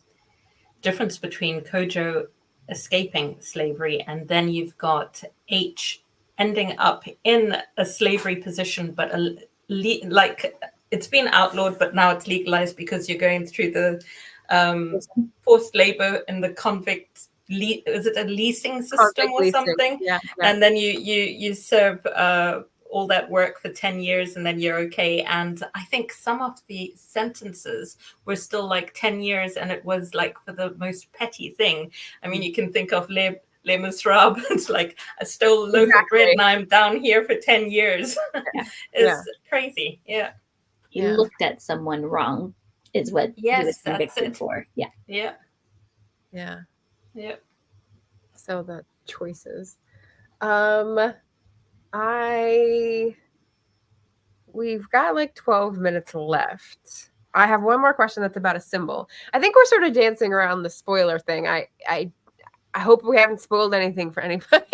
difference between Kojo escaping slavery and then you've got H ending up in a slavery position, but like it's been outlawed, but now it's legalized because you're going through the forced labor in the convict. Is it a leasing system or something? Yeah. And then you serve all that work for 10 years and then you're okay. And I think some of the sentences were still like 10 years and it was like for the most petty thing. I mean, you can think of Les Miserables. It's like, I stole a loaf of bread and I'm down here for 10 years. It's crazy. Yeah. He looked at someone wrong is what he was convicted for. Yeah. Yeah. So the choices. We've got like 12 minutes left. I have one more question that's about a symbol. I think we're sort of dancing around the spoiler thing. I hope we haven't spoiled anything for anybody.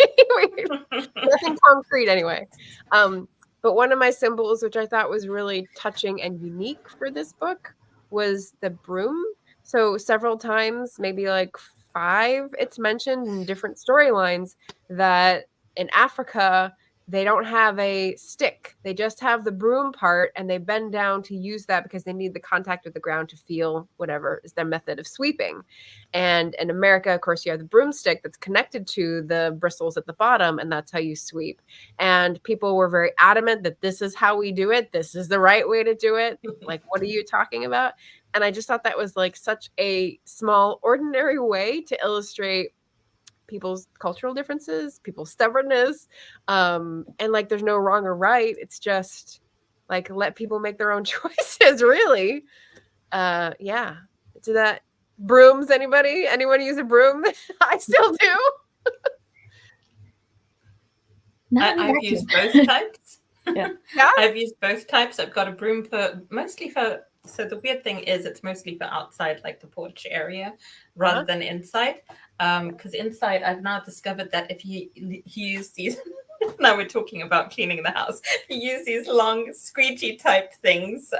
Nothing concrete anyway. But one of my symbols, which I thought was really touching and unique for this book, was the broom. So several times, maybe like 5, it's mentioned in different storylines that in Africa, they don't have a stick. They just have the broom part and they bend down to use that because they need the contact with the ground to feel whatever is their method of sweeping. And in America, of course, you have the broomstick that's connected to the bristles at the bottom, and that's how you sweep. And people were very adamant that this is how we do it. This is the right way to do it. Like, what are you talking about? And I just thought that was like such a small, ordinary way to illustrate people's cultural differences, people's stubbornness, and like there's no wrong or right. It's just like let people make their own choices, really. Yeah. Do that. Brooms, anybody? Anyone use a broom? I still do. I've used both types. Yeah. I've used both types. I've got a broom mostly for, so the weird thing is it's mostly for outside, like the porch area, rather than inside. Because inside, I've now discovered that if you use these, now we're talking about cleaning the house, you use these long squeegee type things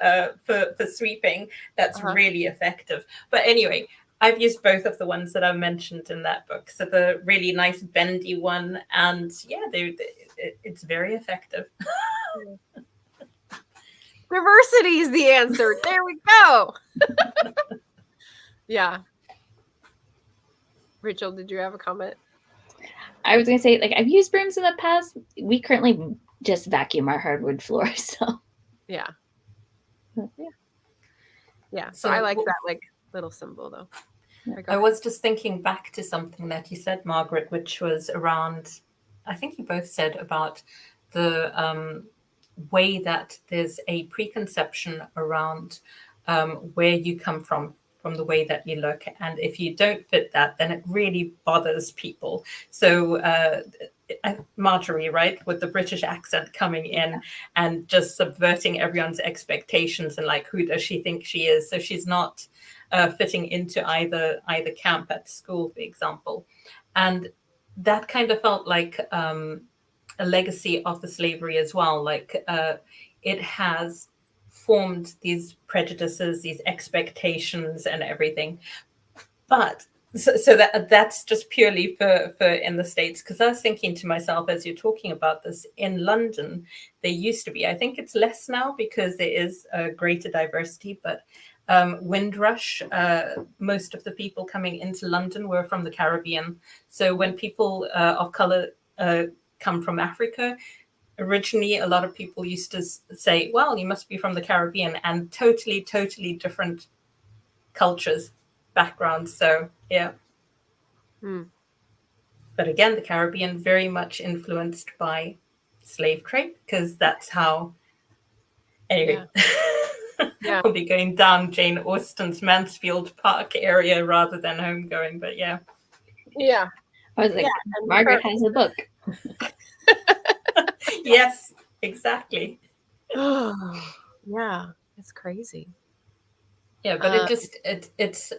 for sweeping, that's really effective. But anyway, I've used both of the ones that I mentioned in that book. So the really nice bendy one, and it's very effective. Diversity is the answer. There we go. Yeah. Rachel, did you have a comment? I was going to say, like, I've used brooms in the past. We currently just vacuum our hardwood floor, so. Yeah. So I like that, like, little symbol, though. I was just thinking back to something that you said, Margaret, which was around, I think you both said about the way that there's a preconception around where you come from the way that you look. And if you don't fit that, then it really bothers people. So Marjorie, right, with the British accent coming in and just subverting everyone's expectations and like, who does she think she is? So she's not fitting into either camp at school, for example. And that kind of felt like a legacy of the slavery as well. Like it has formed these prejudices, these expectations and everything. But so that's just purely for in the States, because I was thinking to myself as you're talking about this, in London there used to be, I think it's less now because there is a greater diversity, but Windrush, most of the people coming into London were from the Caribbean. So when people of color come from Africa, originally a lot of people used to say, well, you must be from the Caribbean, and totally different cultures, backgrounds. So yeah. But again, the Caribbean very much influenced by slave trade, because that's how, anyway. Yeah. I'll be going down Jane Austen's Mansfield Park area rather than Homegoing, but yeah. Yeah. I was like, Margaret has a book. Yes, exactly. Yeah, it's crazy. Yeah, but it's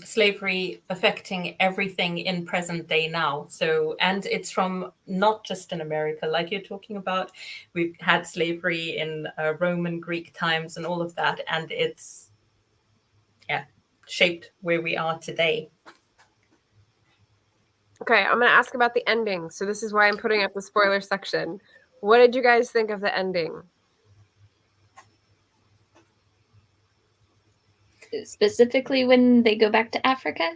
slavery affecting everything in present day now. So, and it's from not just in America, like you're talking about. We've had slavery in Roman, Greek times and all of that. And it's, shaped where we are today. Okay, I'm going to ask about the ending. So this is why I'm putting up the spoiler section. What did you guys think of the ending? Specifically when they go back to Africa?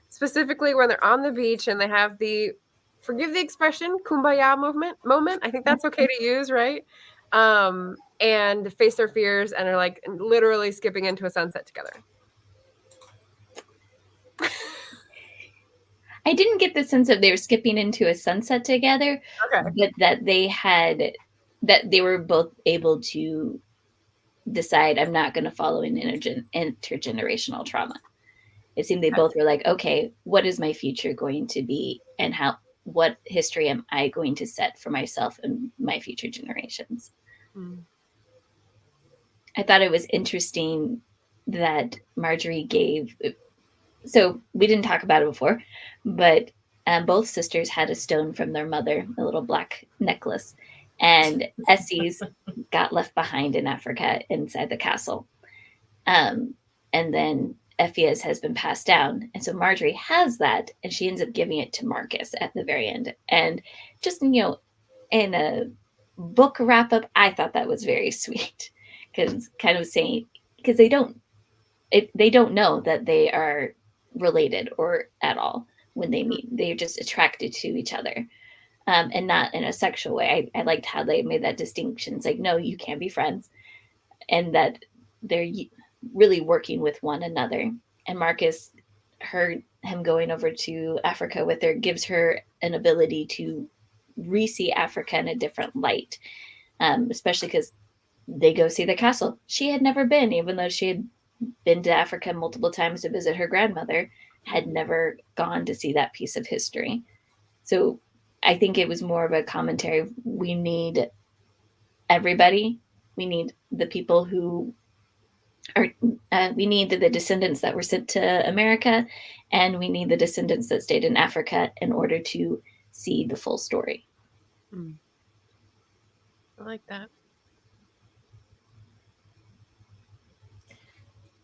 Specifically when they're on the beach and they have the, forgive the expression, kumbaya moment. I think that's okay to use, right? And face their fears and are like literally skipping into a sunset together. I didn't get the sense of they were skipping into a sunset together, but that they were both able to decide, I'm not going to follow an intergenerational trauma. It seemed they both were like, okay, what is my future going to be, and what history am I going to set for myself and my future generations? I thought it was interesting that Marjorie gave, so we didn't talk about it before, but both sisters had a stone from their mother, a little black necklace, and Essie's got left behind in Africa inside the castle. And then Effie's has been passed down. And so Marjorie has that, and she ends up giving it to Marcus at the very end. And just, in a book wrap up, I thought that was very sweet, because kind of saying, because they don't know that they are related or at all when they meet. They're just attracted to each other, and not in a sexual way. I liked how they made that distinction. It's like, no, you can't be friends, and that they're really working with one another. And Marcus, him going over to Africa with her, gives her an ability to re-see Africa in a different light, especially because they go see the castle. She had never been, even though she had been to Africa multiple times to visit her grandmother, had never gone to see that piece of history. So I think it was more of a commentary. We need everybody. We need the people who are, we need the descendants that were sent to America, and we need the descendants that stayed in Africa in order to see the full story. I like that.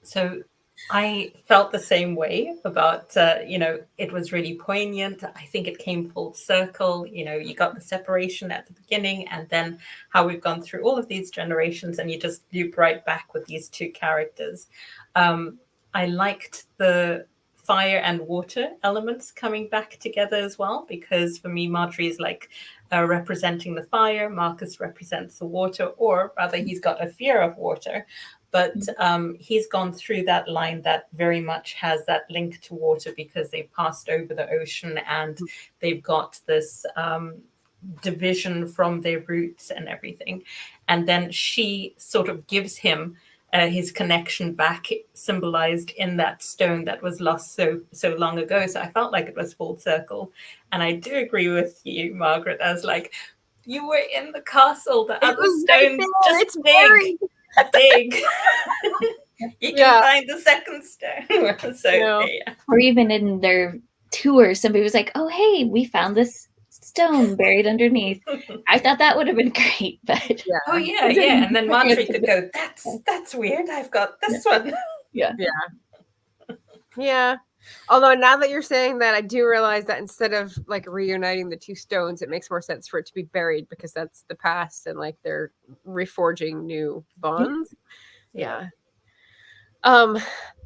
So I felt the same way about, it was really poignant. I think it came full circle. You got the separation at the beginning, and then how we've gone through all of these generations, and you just loop right back with these two characters. I liked the fire and water elements coming back together as well, because for me, Marjorie is like representing the fire, Marcus represents the water, or rather he's got a fear of water. But he's gone through that line that very much has that link to water, because they've passed over the ocean and they've got this division from their roots and everything. And then she sort of gives him his connection back symbolized in that stone that was lost so long ago. So I felt like it was full circle. And I do agree with you, Margaret, as like, you were in the castle, the It other was right stones there. just It's dig, buried. dig. You can Yeah. find the second stone. So No. yeah. Or even in their tour, somebody was like, "Oh, hey, we found this stone buried underneath." I thought that would have been great, but Yeah. Oh yeah, yeah. And then Marjorie could go, that's weird. I've got this one. yeah. Yeah. Although now that you're saying that, I do realize that instead of like reuniting the two stones, it makes more sense for it to be buried because that's the past and like they're reforging new bonds. Yeah.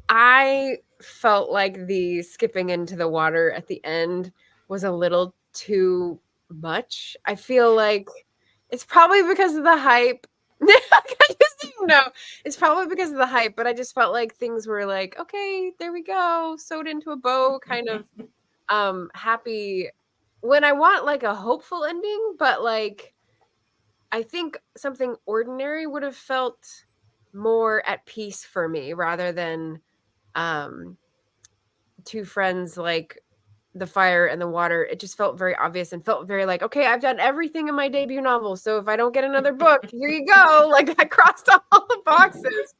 I felt like the skipping into the water at the end was a little too much. I feel like it's probably because of the hype. I just didn't know. It's probably because of the hype, but I just felt like things were like, okay, there we go, sewed into a bow, kind of happy when I want like a hopeful ending, but like I think something ordinary would have felt more at peace for me rather than um two friends like the fire and the water. It just felt very obvious and felt very like, okay, I've done everything in my debut novel, so if I don't get another book, here you go. Like I crossed all the boxes.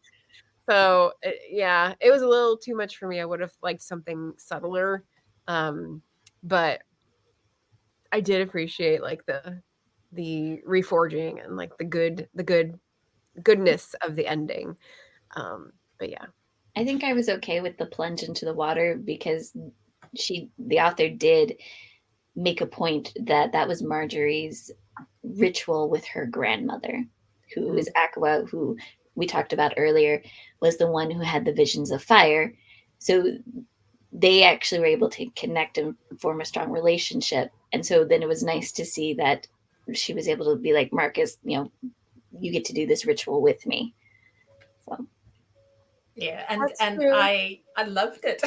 So yeah, it was a little too much for me. I would have liked something subtler, but I did appreciate like the reforging and like the goodness of the ending. But yeah. I think I was okay with the plunge into the water because the author did make a point that that was Marjorie's ritual with her grandmother, who is Aqua, who we talked about earlier, was the one who had the visions of fire. So they actually were able to connect and form a strong relationship. And so then it was nice to see that she was able to be like, Marcus, you get to do this ritual with me. So Yeah, That's and true. I loved it.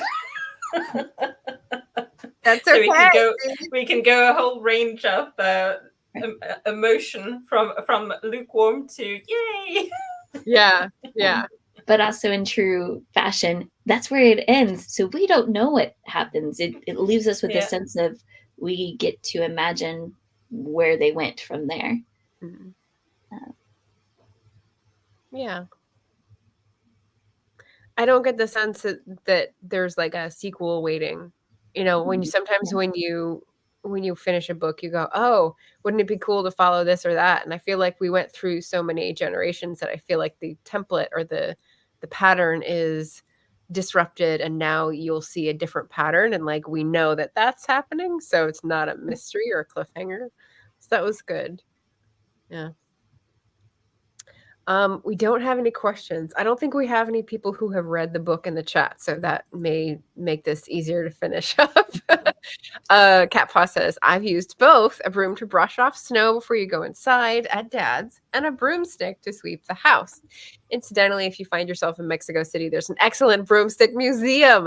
That's So okay. we can go a whole range of emotion from lukewarm to yay. Yeah. Yeah. but also in true fashion, that's where it ends. So we don't know what happens. It leaves us with a Yeah. sense of we get to imagine where they went from there. Mhm. Yeah. I don't get the sense that there's like a sequel waiting. You know, when you sometimes when you finish a book, you go, "Oh, wouldn't it be cool to follow this or that?" And I feel like we went through so many generations that I feel like the template or the pattern is disrupted and now you'll see a different pattern and like we know that that's happening, so it's not a mystery or a cliffhanger. So that was good. Yeah. We don't have any questions. I don't think we have any people who have read the book in the chat, so that may make this easier to finish up. Cat Paw says, I've used both a broom to brush off snow before you go inside at Dad's and a broomstick to sweep the house. Incidentally, if you find yourself in Mexico City, there's an excellent broomstick museum.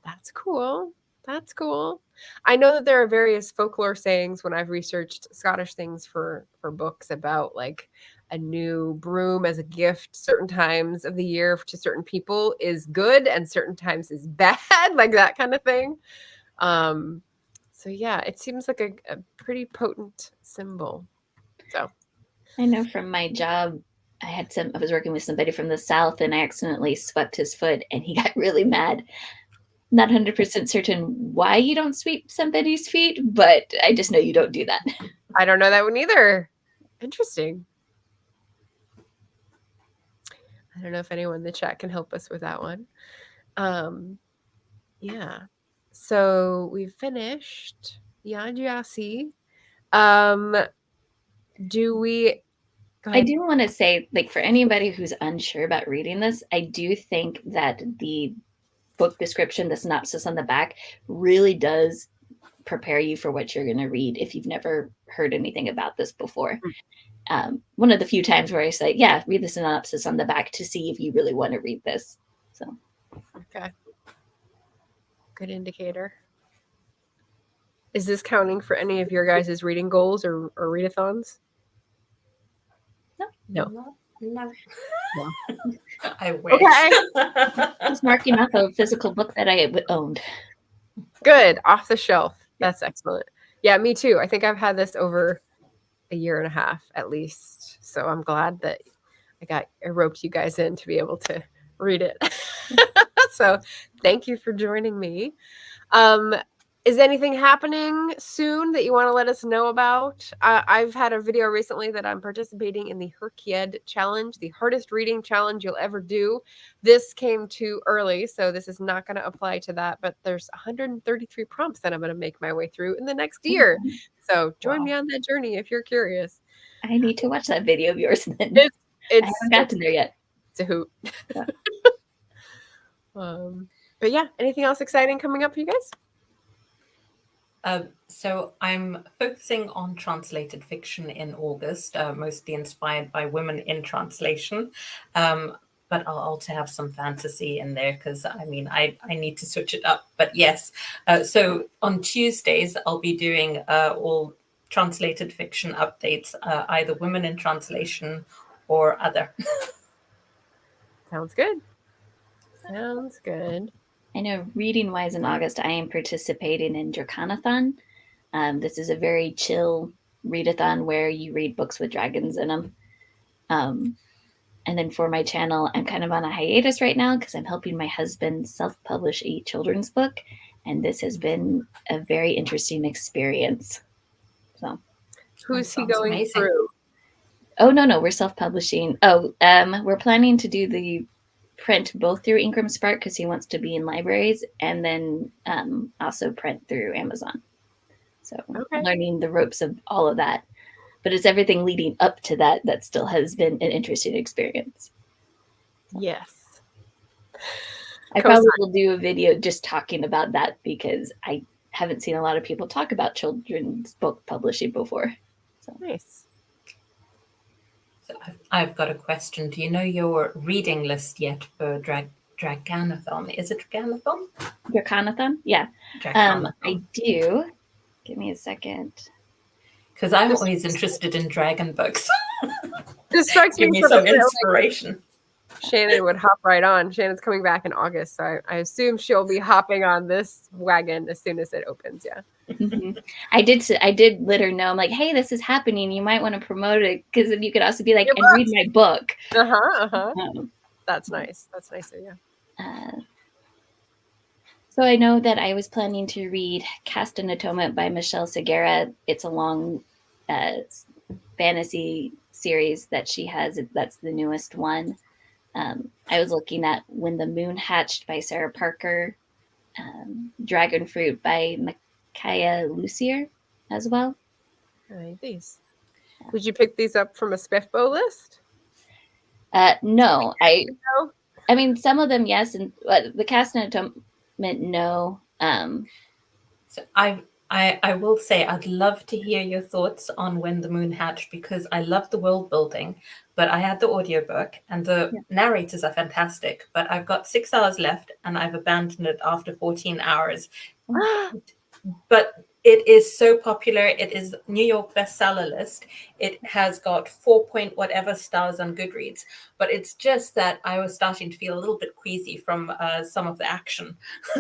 That's cool. That's cool. I know that there are various folklore sayings when I've researched Scottish things for books about like a new broom as a gift certain times of the year to certain people is good and certain times is bad, like that kind of thing. So yeah, it seems like a pretty potent symbol. So I know from my job, I was working with somebody from the South and I accidentally swept his foot and he got really mad. Not 100% certain why you don't sweep somebody's feet, but I just know you don't do that. I don't know that one either. Interesting. I don't know if anyone in the chat can help us with that one. Yeah. So we've finished Yaa Gyasi. Do we go I ahead? do want to say, like, for anybody who's unsure about reading this, I do think that the book description, the synopsis on the back, really does prepare you for what you're going to read if you've never heard anything about this before. One of the few times where I say, yeah, read the synopsis on the back to see if you really want to read this. So, Okay. Good indicator. Is this counting for any of your guys' reading goals or readathons? no. No. No. Well, I wish. Okay. just marking off a physical book that I owned. Good. Off the shelf. That's excellent. Yeah, me too. I think I've had this over a year and a half at least. So I'm glad that I roped you guys in to be able to read it. So thank you for joining me. Is anything happening soon that you want to let us know about? I've had a video recently that I'm participating in the Herkied challenge, the hardest reading challenge you'll ever do. This came too early, so this is not going to apply to that, but there's 133 prompts that I'm going to make my way through in the next year. So join me on that journey if you're curious. I need to watch that video of yours then. I haven't gotten there yet. It's a hoot. Yeah. But yeah, anything else exciting coming up for you guys? So I'm focusing on translated fiction in August, mostly inspired by women in translation. But I'll also have some fantasy in there because I need to switch it up. But yes, so on Tuesdays, I'll be doing all translated fiction updates, either women in translation or other. Sounds good. Sounds good. I know reading-wise in August, I am participating in Dracanathon. This is a very chill readathon where you read books with dragons in them. And then for my channel, I'm kind of on a hiatus right now because I'm helping my husband self-publish a children's book. And this has been a very interesting experience. So, who's he going through? Oh, no, we're self-publishing. Oh, we're planning to do the print both through Ingram Spark because he wants to be in libraries, and then also print through Amazon. So learning the ropes of all of that. But it's everything leading up to that still has been an interesting experience. Yes. I probably will do a video just talking about that because I haven't seen a lot of people talk about children's book publishing before. So. Nice. So I've got a question. Do you know your reading list yet for Draganathon? Is it Draganathon? Dracanathon? Yeah. Dracanathon. I do. Give me a second. Because I'm always interested in dragon books. This strikes Give me some inspiration. Shannon would hop right on. Shannon's coming back in August, so I assume she'll be hopping on this wagon as soon as it opens. Yeah. Mm-hmm. I did let her know. I'm like, hey, this is happening. You might want to promote it because then you could also be like, and read my book. That's nice. That's nice of you. So I know that I was planning to read Cast in Atonement by Michelle Segura. It's a long fantasy series that she has. That's the newest one. I was looking at When the Moon Hatched by Sarah Parker, Dragon Fruit by Micaiah Lucier as well. Nice. Did you pick these up from a Spiffbo list? No. I mean, some of them, yes. And the Cast in Atonement, no. So I will say I'd love to hear your thoughts on When the Moon Hatched because I love the world building, but I had the audiobook and the narrators are fantastic, but I've got 6 hours left and I've abandoned it after 14 hours. But it is so popular. It is New York bestseller list. It has got 4-point-whatever stars on Goodreads. But it's just that I was starting to feel a little bit queasy from some of the action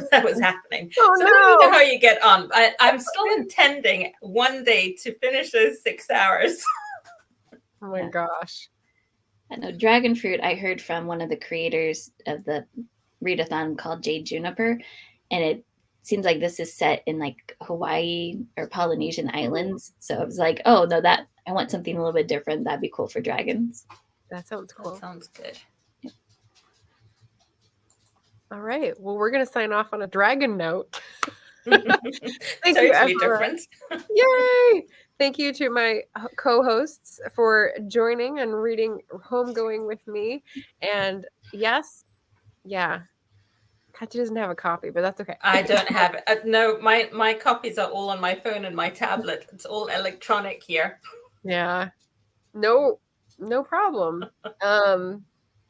that was happening. Oh, so let me know how you get on. I'm still intending one day to finish those 6 hours. Oh my gosh. I know Dragon Fruit, I heard from one of the creators of the readathon called Jade Juniper, and it seems like this is set in like Hawaii or Polynesian islands. So I was like, oh no, that I want something a little bit different. That'd be cool for dragons. That sounds cool. That sounds good. Yeah. All right. Well, we're gonna sign off on a dragon note. Thank you, different. Yay! Thank you to my co-hosts for joining and reading Homegoing with me. And yes, yeah. Katja doesn't have a copy, but that's okay. I don't have it. No, my copies are all on my phone and my tablet. It's all electronic here. Yeah. No problem.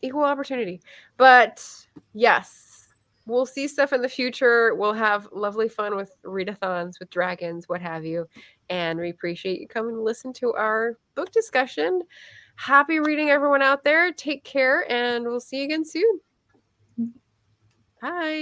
Equal opportunity. But yes, we'll see stuff in the future. We'll have lovely fun with readathons, with dragons, what have you. And we appreciate you coming to listen to our book discussion. Happy reading, everyone out there. Take care, and we'll see you again soon. Bye.